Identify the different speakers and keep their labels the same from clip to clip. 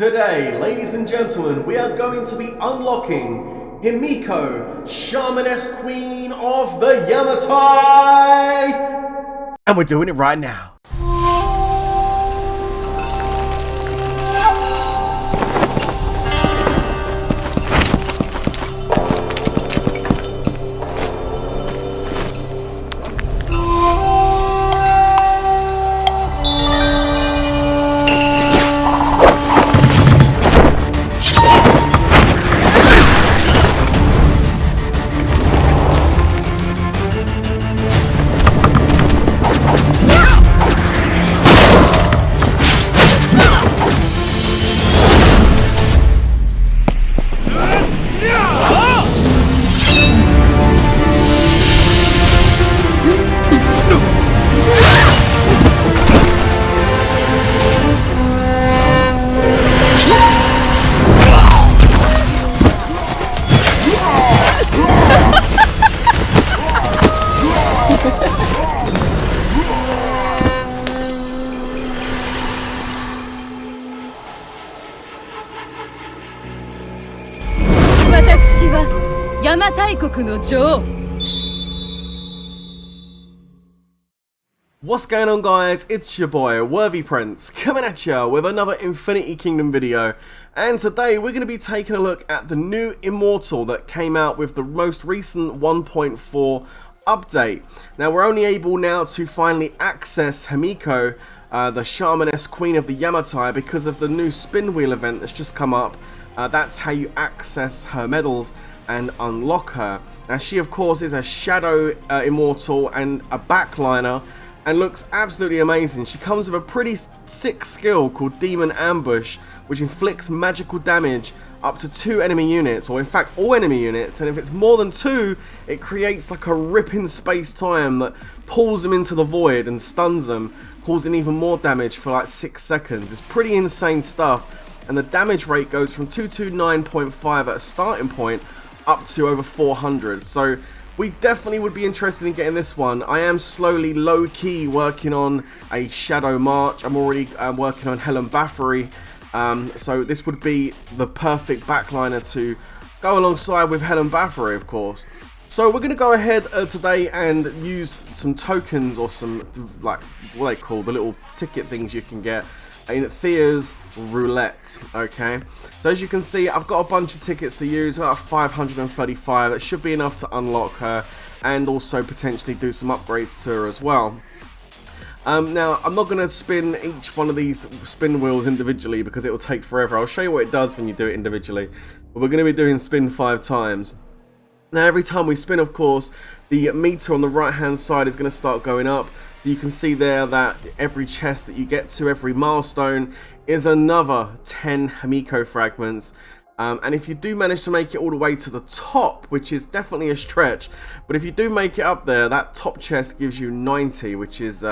Speaker 1: Today, ladies and gentlemen, we are going to be unlocking Himiko, Shamaness Queen of the Yamatai! And we're doing it right now. What's going on, guys? It's your boy Worthy Prince coming at you with another Infinity Kingdom video, and today we're going to be taking a look at the new Immortal that came out with the most recent 1.4 update. Now we're only able now to finally access Himiko, the Shamaness Queen of the Yamatai, because of the new spin wheel event that's just come up. That's how you access her medals and unlock her. Now she of course is a shadow immortal and a backliner and looks absolutely amazing. She comes with a pretty sick skill called Demon Ambush, which inflicts magical damage up to 2 enemy units, or in fact all enemy units, and if it's more than 2 it creates like a rip in space-time that pulls them into the void and stuns them, causing even more damage for like 6 seconds. It's pretty insane stuff, and the damage rate goes from 229.5 at a starting point up to over 400, so we definitely would be interested in getting this one. I am slowly, low-key working on a Shadow March. I'm already working on Helen Bathory, so this would be the perfect backliner to go alongside with Helen Bathory, of course. So we're going to go ahead today and use some tokens, or some, like, what they call the little ticket things you can get in Thea's Roulette. Okay, so as you can see, I've got a bunch of tickets to use. I've got 535. That should be enough to unlock her and also potentially do some upgrades to her as well. Now I'm not going to spin each one of these spin wheels individually because it will take forever. I'll show you what it does when you do it individually, but we're going to be doing spin 5 times. Now every time we spin, of course, the meter on the right hand side is going to start going up. So you can see there that every chest that you get to, every milestone, is another 10 Himiko fragments. And if you do manage to make it all the way to the top, which is definitely a stretch, but if you do make it up there, that top chest gives you 90, which is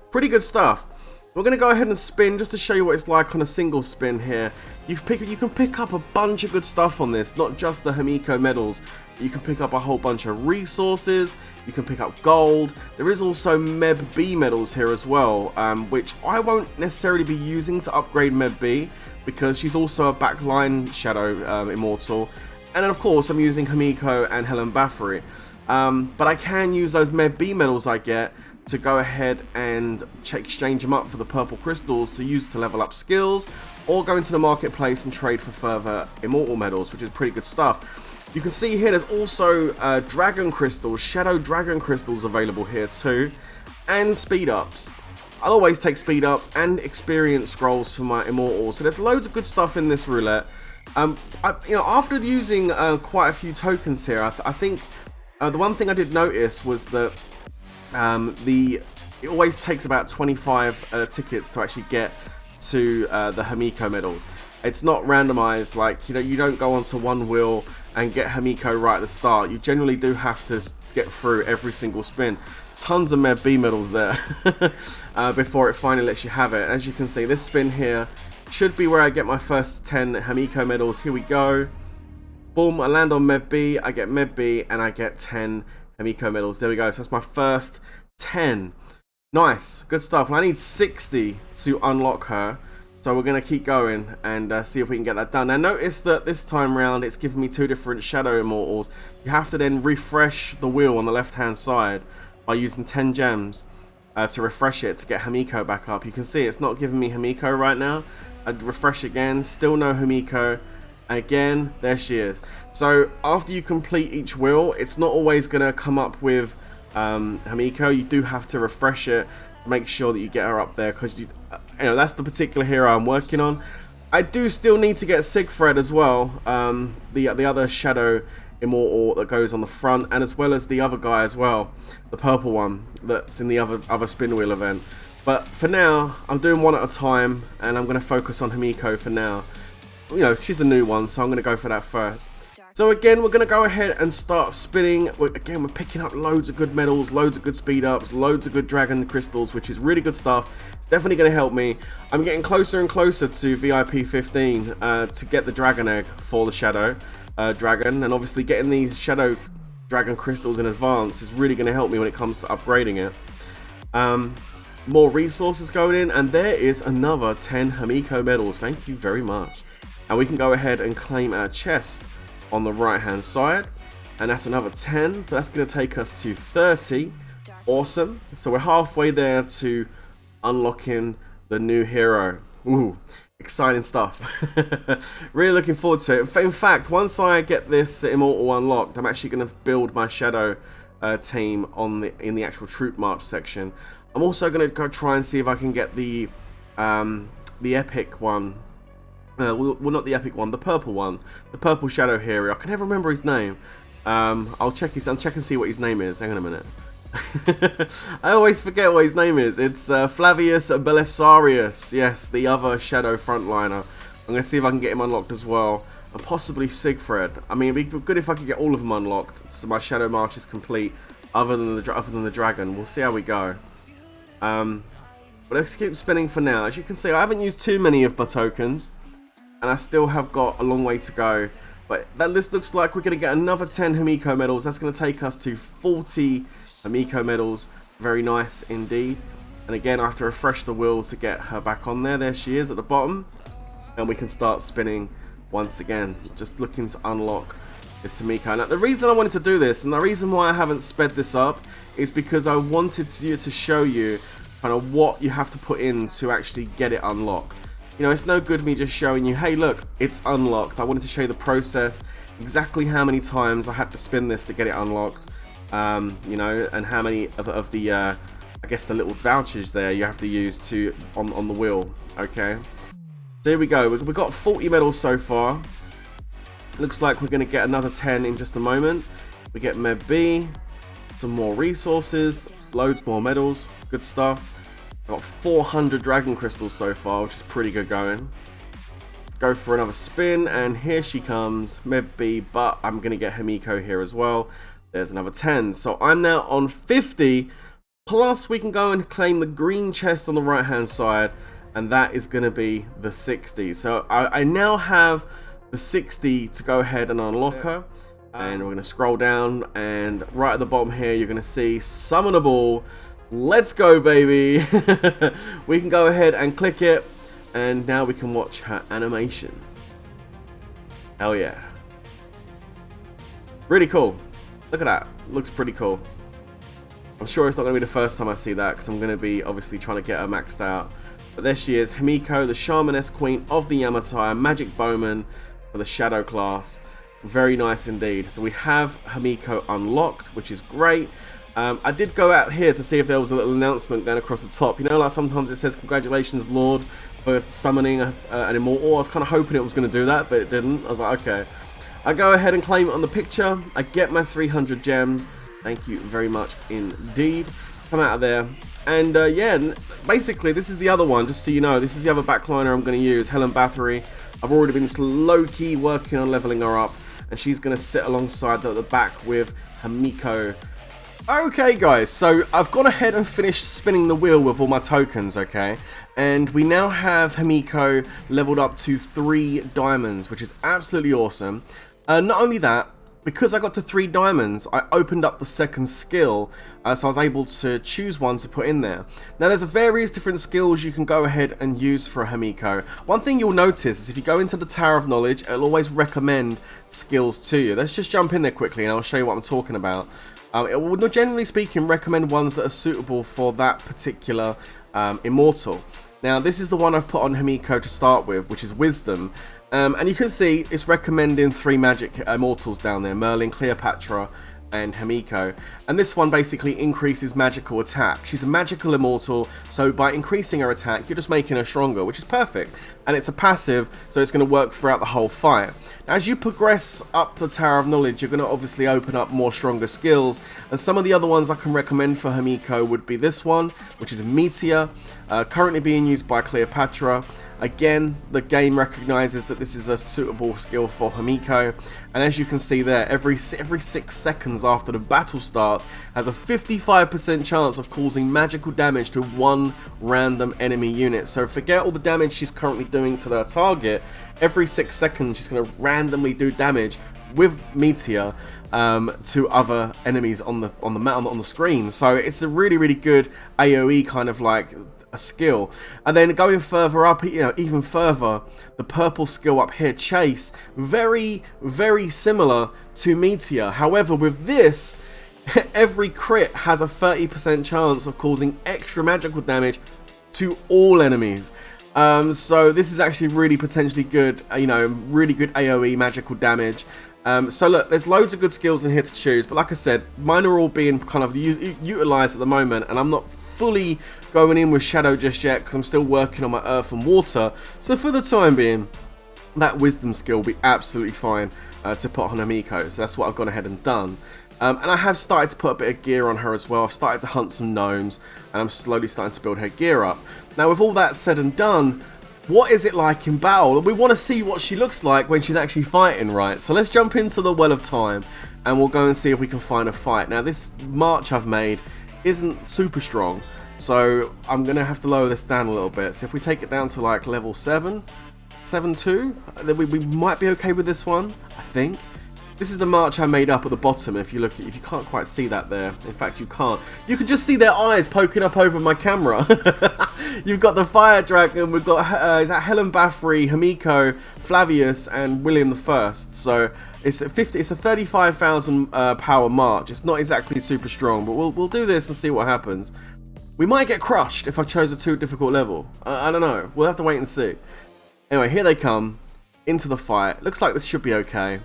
Speaker 1: pretty good stuff. We're going to go ahead and spin just to show you what it's like on a single spin here. You can pick up a bunch of good stuff on this, not just the Himiko medals. You can pick up a whole bunch of resources, you can pick up gold. There is also Meb B medals here as well, which I won't necessarily be using to upgrade Meb B, because she's also a backline shadow immortal. And then of course I'm using Himiko and Helen Bathory. But I can use those Meb B medals I get to go ahead and exchange them up for the purple crystals to use to level up skills, or go into the marketplace and trade for further immortal medals, which is pretty good stuff. You can see here there's also dragon crystals, shadow dragon crystals available here too, and speed ups. I'll always take speed ups and experience scrolls for my immortals, so there's loads of good stuff in this roulette. After using quite a few tokens here, I think the one thing I did notice was that it always takes about 25 tickets to actually get to the Himiko medals. It's not randomized, like, you don't go onto one wheel and get Himiko right at the start. You generally do have to get through every single spin. Tons of Meb B medals there before it finally lets you have it. As you can see, this spin here should be where I get my first 10 Himiko medals. Here we go. Boom, I land on Meb B, I get Meb B, and I get 10 Himiko medals. There we go, so that's my first 10. Nice, good stuff. Well, I need 60 to unlock her. So we're going to keep going and see if we can get that done. Now notice that this time round it's giving me 2 different Shadow Immortals. You have to then refresh the wheel on the left hand side by using 10 gems to refresh it to get Himiko back up. You can see it's not giving me Himiko right now. I'd refresh again, still no Himiko. Again, there she is. So after you complete each wheel, it's not always going to come up with Himiko. You do have to refresh it to make sure that you get her up there, because you know, that's the particular hero I'm working on. I do still need to get Siegfried as well, the other Shadow Immortal that goes on the front, and as well as the other guy as well, the purple one that's in the other spin wheel event. But for now, I'm doing one at a time, and I'm going to focus on Himiko for now. You know, she's a new one, so I'm going to go for that first. So again, we're going to go ahead and start spinning. Again, we're picking up loads of good medals, loads of good speed ups, loads of good dragon crystals, which is really good stuff. It's definitely going to help me. I'm getting closer and closer to VIP 15 to get the dragon egg for the shadow dragon, and obviously getting these shadow dragon crystals in advance is really going to help me when it comes to upgrading it. More resources going in, and there is another 10 Himiko medals. Thank you very much. And we can go ahead and claim our chest on the right hand side, and that's another 10, so that's going to take us to 30. Awesome. So we're halfway there to unlocking the new hero. Ooh, exciting stuff. Really looking forward to it. In fact, once I get this Immortal unlocked, I'm actually going to build my shadow team in the actual troop march section. I'm also going to go try and see if I can get the epic one. Well, not the epic one, the purple one, the purple shadow hero. I can never remember his name. I'll check and see what his name is. Hang on a minute. I always forget what his name is. It's Flavius Belisarius. Yes, the other shadow frontliner. I'm going to see if I can get him unlocked as well. And possibly Siegfried. I mean, it'd be good if I could get all of them unlocked, so my shadow march is complete, other than the dragon. We'll see how we go. But let's keep spinning for now. As you can see, I haven't used too many of my tokens, and I still have got a long way to go. But that list looks like we're going to get another 10 Himiko medals. That's going to take us to 40 Himiko medals. Very nice indeed. And again, I have to refresh the wheel to get her back on there. There she is at the bottom. And we can start spinning once again. Just looking to unlock this Himiko. Now, the reason I wanted to do this, and the reason why I haven't sped this up, is because I wanted to show you kind of what you have to put in to actually get it unlocked. You know, it's no good me just showing you, hey look, it's unlocked. I wanted to show you the process, exactly how many times I had to spin this to get it unlocked, you know, and how many of the, I guess the little vouchers there you have to use to on the wheel, okay? So here we go, we've got 40 medals so far. Looks like we're going to get another 10 in just a moment. We get Med B, some more resources, loads more medals, good stuff. Got 400 dragon crystals so far, which is pretty good going. Let's go for another spin, and here she comes, Med B, but I'm going to get Himiko here as well. There's another 10. So I'm now on 50, plus we can go and claim the green chest on the right hand side, and that is going to be the 60. So I now have the 60 to go ahead and unlock her. And we're going to scroll down, and right at the bottom here you're going to see Summonable. Let's go, baby. We can go ahead and click it, and now we can watch her animation. Hell yeah. Really cool. Look at that. Looks pretty cool. I'm sure it's not going to be the first time I see that, because I'm going to be obviously trying to get her maxed out. But there she is, Himiko, the Shamaness Queen of the Yamatai, Magic Bowman for the Shadow class. Very nice indeed. So we have Himiko unlocked, which is great. I did go out here to see if there was a little announcement going across the top. You know, like sometimes it says, congratulations, Lord, for summoning an Immortal. I was kind of hoping it was going to do that, but it didn't. I was like, okay. I go ahead and claim it on the picture. I get my 300 gems. Thank you very much indeed. Come out of there. And yeah, basically, this is the other one, just so you know. This is the other backliner I'm going to use, Helen Bathory. I've already been low-key working on leveling her up, and she's going to sit alongside the back with Himiko. Okay guys, so I've gone ahead and finished spinning the wheel with all my tokens, okay? And we now have Himiko leveled up to 3 diamonds, which is absolutely awesome. Not only that, because I got to 3 diamonds, I opened up the second skill, so I was able to choose one to put in there. Now there's various different skills you can go ahead and use for a Himiko. One thing you'll notice is if you go into the Tower of Knowledge, it'll always recommend skills to you. Let's just jump in there quickly and I'll show you what I'm talking about. It will, generally speaking, recommend ones that are suitable for that particular Immortal. Now this is the one I've put on Himiko to start with, which is Wisdom. And you can see it's recommending 3 magic immortals down there: Merlin, Cleopatra, and Himiko. And this one basically increases magical attack. She's a magical immortal, so by increasing her attack, you're just making her stronger, which is perfect. And it's a passive, so it's going to work throughout the whole fight. As you progress up the Tower of Knowledge, you're going to obviously open up more stronger skills. And some of the other ones I can recommend for Himiko would be this one, which is Meteor, currently being used by Cleopatra. Again, the game recognizes that this is a suitable skill for Himiko, and as you can see there, every 6 seconds after the battle starts, has a 55% chance of causing magical damage to 1 random enemy unit. So forget all the damage she's currently doing to their target. Every 6 seconds, she's going to randomly do damage with Meteor to other enemies on the screen. So it's a really good AoE kind of like a skill. And then going further up, even further, the purple skill up here, Chase, very similar to Meteor. However, with this, every crit has a 30% chance of causing extra magical damage to all enemies. So this is actually really potentially good, really good AoE magical damage. So look, there's loads of good skills in here to choose, but like I said, mine are all being kind of utilized at the moment, and I'm not fully going in with Shadow just yet because I'm still working on my Earth and Water. So for the time being, that Wisdom skill will be absolutely fine to put on Himiko. So that's what I've gone ahead and done. And I have started to put a bit of gear on her as well. I've started to hunt some gnomes, and I'm slowly starting to build her gear up. Now with all that said and done, what is it like in battle? We want to see what she looks like when she's actually fighting, right? So let's jump into the Well of Time, and we'll go and see if we can find a fight. Now this march I've made isn't super strong, so I'm going to have to lower this down a little bit. So if we take it down to like level 7, 7-2, then we might be okay with this one, I think. This is the march I made up at the bottom. If you look, if you can't quite see that there, in fact you can't. You can just see their eyes poking up over my camera. You've got the Fire Dragon. We've got Helen Bathory, Himiko, Flavius, and William I. So it's a 35,000 power march. It's not exactly super strong, but we'll do this and see what happens. We might get crushed if I chose a too difficult level. I don't know. We'll have to wait and see. Anyway, here they come into the fight. Looks like this should be okay.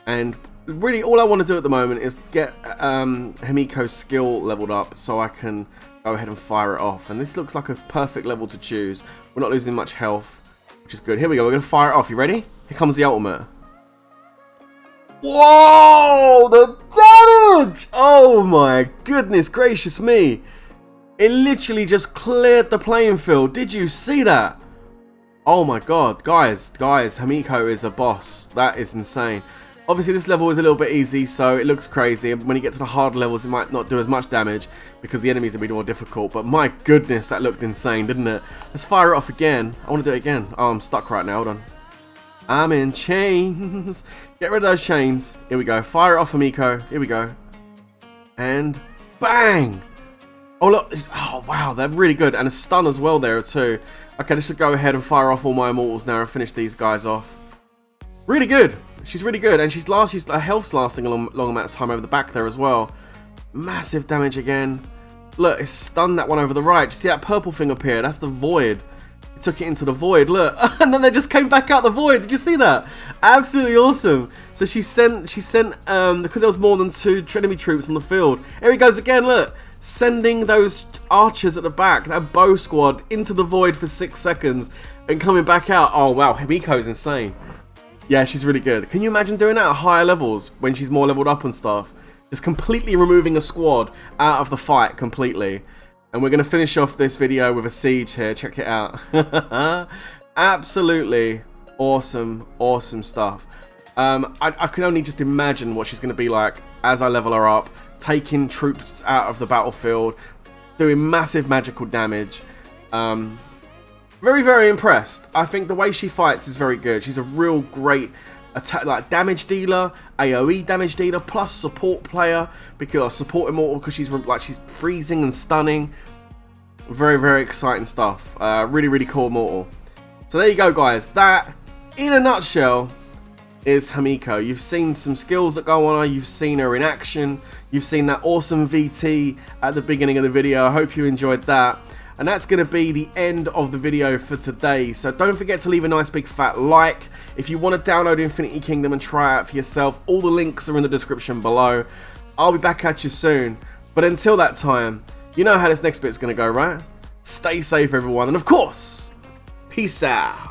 Speaker 1: And really, all I want to do at the moment is get Himiko's skill leveled up so I can go ahead and fire it off. And this looks like a perfect level to choose. We're not losing much health, which is good. Here we go. We're going to fire it off. You ready? Here comes the ultimate. Whoa! The damage! Oh my goodness gracious me. It literally just cleared the playing field. Did you see that? Oh my god. Guys, Himiko is a boss. That is insane. Obviously this level is a little bit easy, so it looks crazy. When you get to the hard levels, it might not do as much damage because the enemies will be more difficult. But my goodness, that looked insane, didn't it? Let's fire it off again. I want to do it again. Oh, I'm stuck right now. Hold on. I'm in chains. Get rid of those chains. Here we go. Fire it off, Himiko. Here we go. And bang! Oh, look. Oh, wow. They're really good. And a stun as well there, too. Okay, let's just go ahead and fire off all my immortals now and finish these guys off. Really good. She's really good, and her health's lasting a long amount of time over the back there as well. Massive damage again. Look, it's stunned that one over the right. You see that purple thing up here? That's the void. It took it into the void. Look, and then they just came back out the void. Did you see that? Absolutely awesome. So she sent because there was more than 2 enemy troops on the field. Here he goes again. Look, sending those archers at the back, that bow squad, into the void for 6 seconds and coming back out. Oh wow, Himiko's insane. Yeah, she's really good. Can you imagine doing that at higher levels when she's more leveled up and stuff? Just completely removing a squad out of the fight completely. And we're going to finish off this video with a siege here. Check it out. Absolutely awesome, awesome stuff. I can only just imagine what she's going to be like as I level her up. Taking troops out of the battlefield. Doing massive magical damage. Very, very impressed. I think the way she fights is very good. She's a real great attack, like damage dealer, AoE damage dealer, plus support player, because support Immortal because she's freezing and stunning. Very, very exciting stuff. Really, really cool Immortal. So there you go, guys. That, in a nutshell, is Himiko. You've seen some skills that go on her. You've seen her in action. You've seen that awesome VT at the beginning of the video. I hope you enjoyed that. And that's going to be the end of the video for today. So don't forget to leave a nice big fat like. If you want to download Infinity Kingdom and try it out for yourself, all the links are in the description below. I'll be back at you soon. But until that time, you know how this next bit's going to go, right? Stay safe, everyone. And of course, peace out.